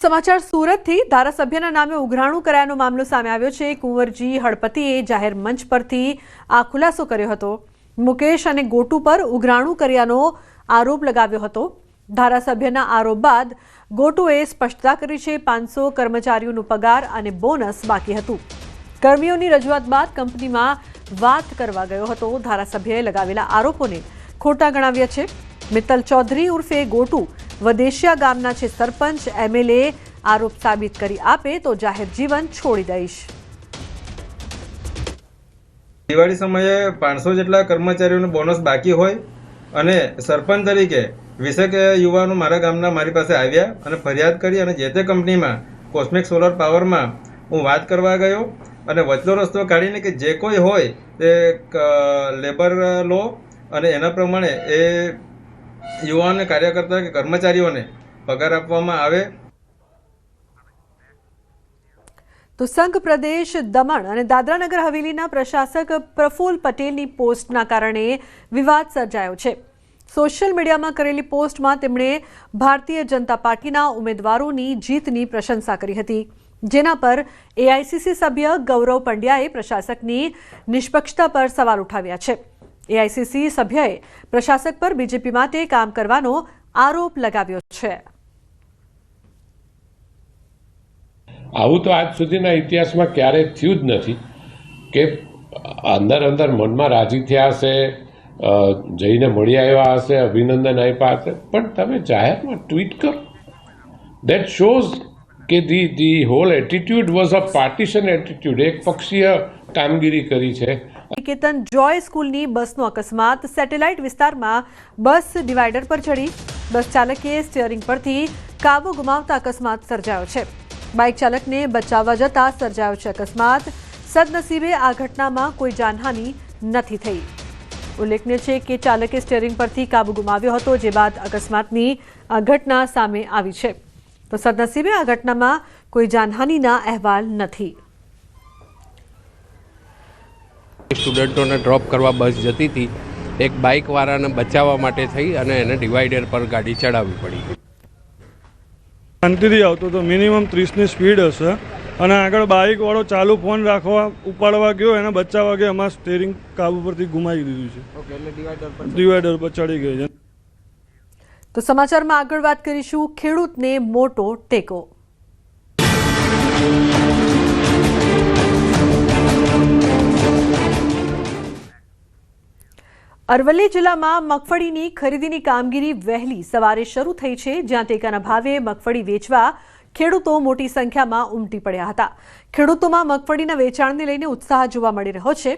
સમાચાર સુરતથી ધારાસભ્યના નામે ઉઘરાણું કરાયાનો મામલો સામે આવ્યો છે। કુંવરજી હળપતિએ જાહેર મંચ પરથી આ ખુલાસો કર્યો હતો। મુકેશ અને ગોટુ પર ઉઘરાણું કર્યાનો આરોપ લગાવ્યો હતો। ધારાસભ્યના આરોપ બાદ ગોટુએ સ્પષ્ટતા કરી છે। 500 કર્મચારીઓનો પગાર અને બોનસ બાકી હતું। કર્મીઓની રજૂઆત બાદ કંપનીમાં વાત કરવા ગયો હતો। ધારાસભ્યએ લગાવેલા આરોપોને ખોટા ગણાવ્યા છે। મિત્તલ ચૌધરી ઉર્ફે ગોટુ વદેશિયા ગામના છે સરપંચ। એમએલએ આરોપ સાબિત કરી આપે તો જાહેર જીવન છોડી દઈશ। દિવાળી સમયે 500 જેટલા કર્મચારીઓનું બોનસ બાકી હોય અને સરપંચ તરીકે 20 યુવાનો મારા ગામના મારી પાસે આવ્યા અને ફરિયાદ કરી અને જે તે કંપનીમાં કોસ્મિક સોલર પાવરમાં હું વાત કરવા ગયો અને વચલો રસ્તો કાઢીને કે જે કોઈ હોય તે લેબર લો અને એના પ્રમાણે એ યુવાનોને કાર્યકર્તા કે કર્મચારીઓને પગાર આપવામાં આવે। તો સંઘ પ્રદેશ દમણ અને દાદરાનગર હવેલીના પ્રશાસક પ્રફુલ્લ પટેલની પોસ્ટના કારણે વિવાદ સર્જાયો છે। સોશિયલ મીડિયામાં કરેલી પોસ્ટમાં તેમણે ભારતીય જનતા પાર્ટીના ઉમેદવારોની જીતની પ્રશંસા કરી હતી, જેના પર એઆઈસીસી સભ્ય ગૌરવ પંડ્યાએ પ્રશાસકની નિષ્પક્ષતા પર સવાલ ઉઠાવ્યા છે। એઆઈસીસી સભ્યએ પ્રશાસક પર બીજેપી માટે કામ કરવાનો આરોપ લગાવ્યો છે। આવું તો આજ સુધીના ઇતિહાસમાં ક્યારેય થયું જ નથી કે અંદર મનમાં રાજી થયા હશે, જઈને મળી આવ્યા હશે, અભિનંદન આપ્યા હશે, પણ તમે જાહેરમાં ટ્વીટ કરો। દેટ શોઝ કે the hall attitude was a partition attitude, એક પક્ષીય કામગીરી કરી છે। નિકેતન જોય સ્કૂલની બસનો અકસ્માત। સેટેલાઇટ વિસ્તારમાં બસ ડિવાઈડર પર ચડી, બસ ચાલકે સ્ટીયરિંગ પરથી કાબુ ગુમાવતા અકસ્માત સર્જાયો છે। બાઇક ચાલકને બચાવવા જતા સર્જાયો છે અકસ્માત। સદનસીબે આ ઘટનામાં કોઈ જાનહાનિ નથી થઈ। ઉલ્લેખનીય છે કે ચાલકે સ્ટીયરિંગ પરથી કાબુ ગુમાવ્યો હતો, જે બાદ અકસ્માતની આ ઘટના સામે આવી છે। તો સદનસીબે આ ઘટનામાં કોઈ જાનહાનિના અહેવાલ નથી। સ્ટુડન્ટોને ડ્રોપ કરવા બસ જતી હતી, એક બાઇકવાળાને બચાવવા માટે થઈ અને એને ડિવાઈડર પર ગાડી ચડાવવી પડી। શાંતિથી આવતો હતો, મિનિમમ 30ની સ્પીડ હશે અને આગળ બાઇકવાળો ચાલુ ફોન રાખવા ઉપાડવા ગયો, એને બચાવવા ગયો, એમાં સ્ટીયરિંગ કાબુ પરથી ગુમાવી દીધું છે। ડિવાઈડર પર ચડી ગઈ છે। તો સમાચારમાં આગળ વાત કરીશું ખેડૂતને મોટો ટેકો। અરવલ્લી જિલ્લામાં મગફળીની ખરીદીની કામગીરી વહેલી સવારે શરૂ થઈ છે, જ્યાં ટેકાના ભાવે મગફળી વેચવા ખેડૂતો મોટી સંખ્યામાં ઉમટી પડ્યા હતા। ખેડૂતોમાં મગફળીના વેચાણને લઈને ઉત્સાહ જોવા મળી રહ્યો છે।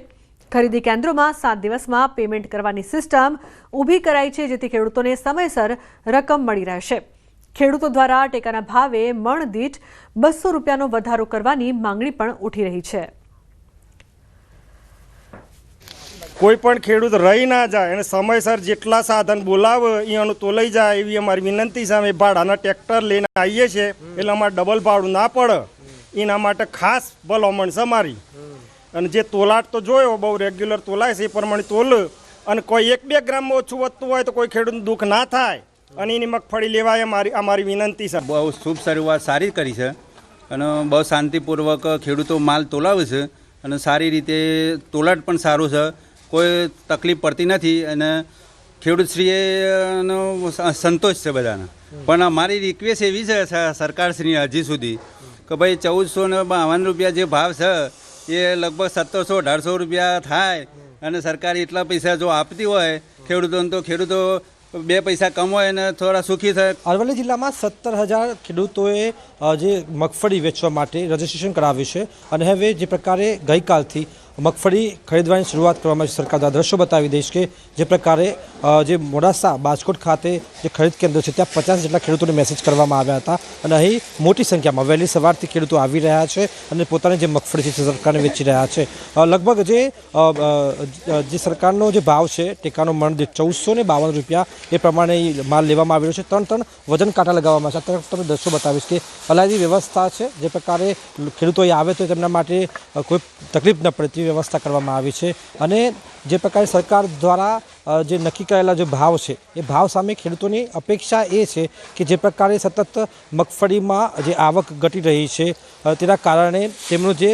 ખરીદી કેન્દ્રોમાં 7 દિવસમાં પેમેન્ટ કરવાની સિસ્ટમ ઊભી કરાઈ છે, જેથી ખેડૂતોને સમયસર રકમ મળી રહેશે। ખેડૂતો દ્વારા ટેકાના ભાવે મણ દીઠ 200 રૂપિયાનો વધારો કરવાની માંગણી પણ ઉઠી રહી છે। કોઈ પણ ખેડૂત રહી ના જાય અને સમયસર જેટલા સાધન બોલાવે અહીંયાનું તો લઈ જાય એવી અમારી વિનંતી સામે ભાડાના ટ્રેક્ટર લઈને આવીએ છીએ, એટલે અમારે ડબલ ભાડું ના પડે એના માટે ખાસ ભલામણ છે મારી। અને જે તોલાટ તો જોયો બહુ રેગ્યુલર તોલાય છે એ પ્રમાણે તોલ, અને કોઈ 1-2 ગ્રામમાં ઓછું વધતું હોય તો કોઈ ખેડૂતનું દુઃખ ના થાય અને એની મગફળી લેવાય અમારી વિનંતી છે। બહુ શુભ શરૂઆત સારી કરી છે અને બહુ શાંતિપૂર્વક ખેડૂતો માલ તોલાવે છે અને સારી રીતે તોલાટ પણ સારું છે, કોઈ તકલીફ પડતી નથી અને ખેડૂતશ્રીએ સંતોષ છે બધાને। પણ અમારી રિક્વેસ્ટ એવી છે સરકારશ્રીને હજી સુધી કે ભાઈ 1452 રૂપિયા જે ભાવ છે એ લગભગ 1700-1800 રૂપિયા થાય અને સરકાર એટલા પૈસા જો આપતી હોય ખેડૂતોને તો ખેડૂતો 2 પૈસા કમાય અને થોડા સુખી થાય। અરવલ્લી જિલ્લામાં 17,000 ખેડૂતોએ જે મગફળી વેચવા માટે રજીસ્ટ્રેશન કરાવ્યું છે અને હવે જે પ્રકારે ગઈકાલથી મગફળી ખરીદવાની શરૂઆત કરવામાં આવી। સરકાર દ્વારા દ્રશ્યો બતાવી દઈશ કે જે પ્રકારે જે મોડાસા બાજકોટ ખાતે જે ખરીદ કેન્દ્ર છે ત્યાં 50 જેટલા ખેડૂતોને મેસેજ કરવામાં આવ્યા હતા અને અહીં મોટી સંખ્યામાં વહેલી સવારથી ખેડૂતો આવી રહ્યા છે અને પોતાની જે મગફળી છે સરકારને વેચી રહ્યા છે। લગભગ જે સરકારનો જે ભાવ છે ટેકાનો મણ દીઠ 1452 રૂપિયા એ પ્રમાણે માલ લેવામાં આવી રહ્યો છે। 3 ટન વજન કાંટા લગાવવામાં છે। અત્યારે તમે દ્રશ્યો બતાવીશ કે અલાયદી વ્યવસ્થા છે, જે પ્રકારે ખેડૂતો આવે તો તેમના માટે કોઈ તકલીફ ન પડે તેવી વ્યવસ્થા કરવામાં આવી છે। અને જે પ્રકારે સરકાર દ્વારા જે નક્કી કરેલા જે ભાવ છે એ ભાવ સામે ખેડૂતોની અપેક્ષા એ છે કે જે પ્રકારે સતત મગફળીમાં જે આવક ઘટી રહી છે તેના કારણે તેમનો જે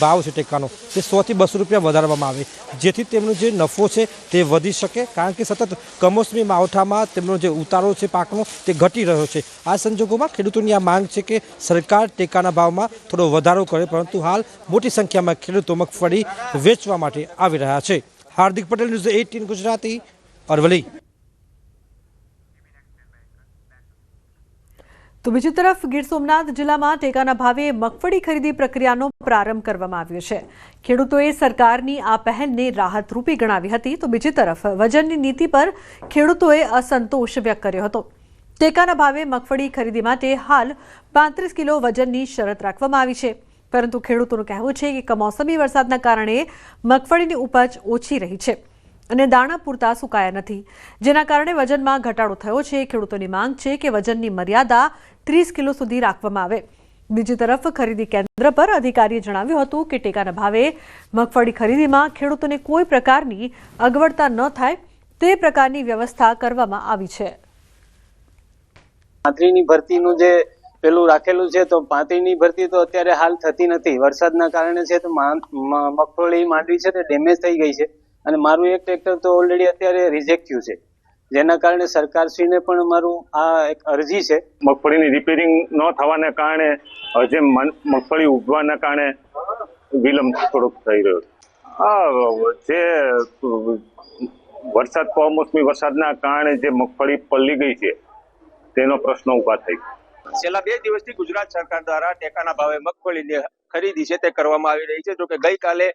ભાવ છે ટેકાનો તે 100 થી 200 રૂપિયા વધારવામાં આવે, જેથી તેમનો જે નફો છે તે વધી શકે, કારણ કે સતત કમોસમી માવઠામાં તેમનો જે ઉતારો છે પાકનો તે ઘટી રહ્યો છે। આ સંજોગોમાં ખેડૂતોની આ માંગ છે કે સરકાર ટેકાના ભાવમાં થોડો વધારો કરે, પરંતુ હાલ મોટી સંખ્યામાં ખેડૂતો મગફળી વેચવા માટે આવી રહ્યા છે। હાર્દિક પટેલ, ન્યૂઝ 18 ગુજરાતી, અરવલ્લી। તો બીજી તરફ ગીર સોમનાથ જિલ્લામાં ટેકાના ભાવે મગફળી ખરીદી પ્રક્રિયાનો પ્રારંભ કરવામાં આવ્યો છે। ખેડૂતોએ સરકારની આ પહેલને રાહતરૂપી ગણાવી હતી, તો બીજી તરફ વજનની નીતિ પર ખેડૂતોએ અસંતોષ વ્યક્ત કર્યો હતો। ટેકાના ભાવે મગફળી ખરીદી માટે હાલ 35 કિલો વજનની શરત રાખવામાં આવી છે, પરંતુ ખેડૂતોનું કહેવું છે કે કમોસમી વરસાદના કારણે મગફળીની ઉપજ ઓછી રહી છે અને દાણા પૂરતા સુકાયા નથી, જેના કારણે વજનમાં ઘટાડો થયો છે। ખેડૂતોની માંગ છે કે વજનની મર્યાદા 30 કિલો સુધી રાખવામાં આવે। બીજી તરફ ખરીદી કેન્દ્ર પર અધિકારીએ જણાવ્યું હતું કે ટેકાના ભાવે મગફળી ખરીદીમાં ખેડૂતોને કોઈ પ્રકારની અગવડતા ન થાય તે પ્રકારની વ્યવસ્થા કરવામાં આવી છે। પાંત્રીની ભરતીનું જે પેલું રાખેલું છે, તો પાંત્રીની ભરતી તો અત્યારે હાલ થતી નથી, વરસાદના કારણે છે। તો મગફળી માંડવી છે તે ડેમેજ થઈ ગઈ છે અને મારું એક ટ્રેક્ટર તો ઓલરેડી અત્યારે રિજેક્ટ થયું છે, જેના કારણે સરકારશ્રીને પણ મારું આ એક અરજી છે। મગફળીની રિપેરિંગ ન થવાના કારણે જે મગફળી ઉગવાના કારણે વિલંબ થોડોક થઈ રહ્યો છે। જે વરસાદ કમોસમી વરસાદના કારણે જે મગફળી પલળી ગઈ છે તેનો પ્રશ્ન ઉભા થઈ ગયો। છેલ્લા 2 દિવસથી ગુજરાત સરકાર દ્વારા ટેકાના ભાવે મગફળીની ખરીદી છે તે કરવામાં આવી રહી છે। જો કે ગઈકાલે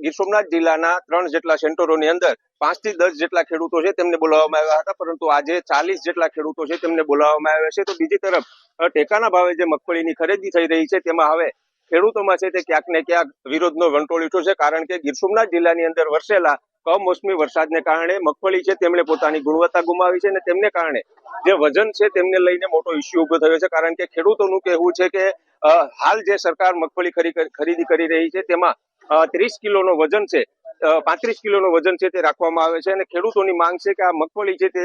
ગીર સોમનાથ જિલ્લાના 3 જેટલા સેન્ટરોની અંદર 5 થી 10 જેટલા ખેડૂતો છે તેમને બોલાવવામાં આવ્યા હતા, પરંતુ આજે 40 જેટલા ખેડૂતો છે તેમને બોલાવવામાં આવ્યા છે। તો બીજી તરફ ટેકાના ભાવે જે મગફળીની ખરીદી થઈ રહી છે તેમાં હવે ખેડૂતોમાં છે તે ક્યાંક ને ક્યાંક વિરોધનો વંટોળ ઉઠ્યો છે, કારણ કે ગીર સોમનાથ જિલ્લાની અંદર વરસેલા કમોસમી વરસાદને કારણે મગફળી છે તેમણે પોતાની ગુણવત્તા ગુમાવી છે અને તેમને કારણે જે વજન છે તેમને લઈને મોટો ઇસ્યુ ઉભો થયો છે, કારણ કે ખેડૂતોનું કહેવું છે કે હાલ જે સરકાર મગફળી ખરીદી કરી રહી છે તેમાં 30 કિલોનો વજન છે, 35 કિલોનો વજન છે તે રાખવામાં આવે છે અને ખેડૂતોની માંગ છે કે આ મગફળી છે તે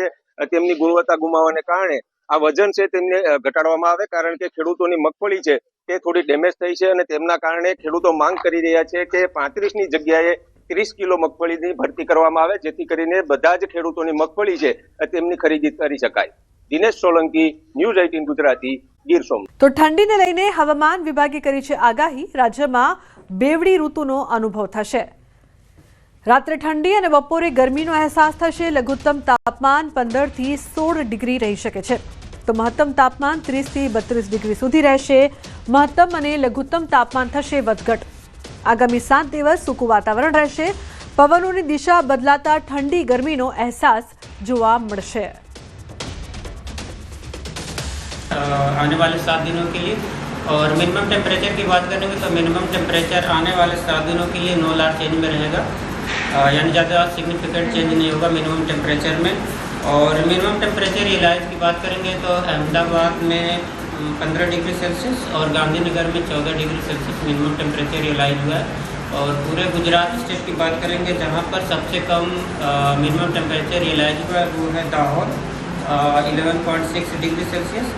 તેમની ગુણવત્તા ગુમાવવાને કારણે આ વજન છે તેમને ઘટાડવામાં આવે, કારણ કે ખેડૂતોની મગફળી છે તે થોડી ડેમેજ થઈ છે અને તેમના કારણે ખેડૂતો માંગ કરી રહ્યા છે કે 35ની જગ્યાએ 30 કિલો મગફળીની ભરતી કરવામાં આવે, જેથી કરીને બધા જ ખેડૂતોની મગફળી છે તેમની ખરીદી કરી શકાય। દિનેશ સોલંકી, ન્યૂઝ 18 ગુજરાતી, ગીર સોમનાથ। તો ઠંડીને લઈને હવામાન વિભાગે કરી છે આગાહી। રાજ્યમાં બેવડી ઋતુનો અનુભવ થશે। રાત્રે ઠંડી અને બપોરે ગરમીનો અહેસાસ થશે। લઘુત્તમ તાપમાન 15 થી 16 ડિગ્રી રહી શકે છે, તો મહત્તમ તાપમાન 30 થી 32 ડિગ્રી સુધી રહેશે। મહત્તમ અને લઘુત્તમ તાપમાન થશે વધઘટ। આગામી 7 દિવસ સૂકું વાતાવરણ રહેશે। પવનોની દિશા બદલાતા ઠંડી ગરમીનો અહેસાસ જોવા મળશે। आने वाले 7 दिनों के लिए और मिनिमम टेम्परेचर की बात करेंगे तो मिनिमम टेम्परेचर आने वाले 7 दिनों के लिए 9 लार्ज चेंज में रहेगा, यानी ज़्यादा सिग्निफिकेंट चेंज नहीं होगा मिनिमम टेम्परेचर में। और मिनिमम टेम्परेचर रियलाइज की बात करेंगे तो अहमदाबाद में 15 डिग्री सेल्सियस और गांधीनगर में 14 degree Celsius minimum temperature realise हुआ है। और पूरे गुजरात स्टेट की बात करेंगे जहाँ पर सबसे कम मिनिमम टेम्परेचर रियलाइज हुआ है वो है दाहोद 11.6 डिग्री सेल्सियस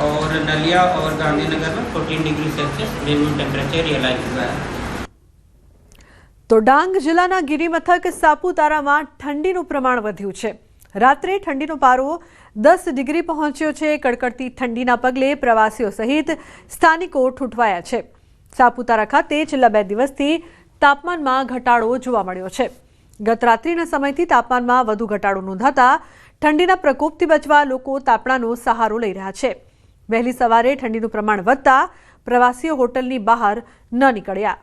और नलिया और गांधीनगर में 14 degree Celsius minimum temperature realise हुआ है। તો ડાંગ જિલ્લાના ગિરિમથક સાપુતારામાં ઠંડીનું પ્રમાણ વધ્યું છે। રાત્રે ઠંડીનો પારો 10 ડિગ્રી પહોંચ્યો છે। કડકડતી ઠંડીના પગલે પ્રવાસીઓ સહિત સ્થાનિકો ઠૂંઠવાયા છે। સાપુતારા ખાતે છેલ્લા 2 દિવસથી તાપમાનમાં ઘટાડો જોવા મળ્યો છે। ગત રાત્રિના સમયથી તાપમાનમાં વધુ ઘટાડો નોંધાતા ઠંડીના પ્રકોપથી બચવા લોકો તાપણાનો સહારો લઈ રહ્યા છે। વહેલી સવારે ઠંડીનું પ્રમાણ વધતા પ્રવાસીઓ હોટલની બહાર ન નીકળ્યા।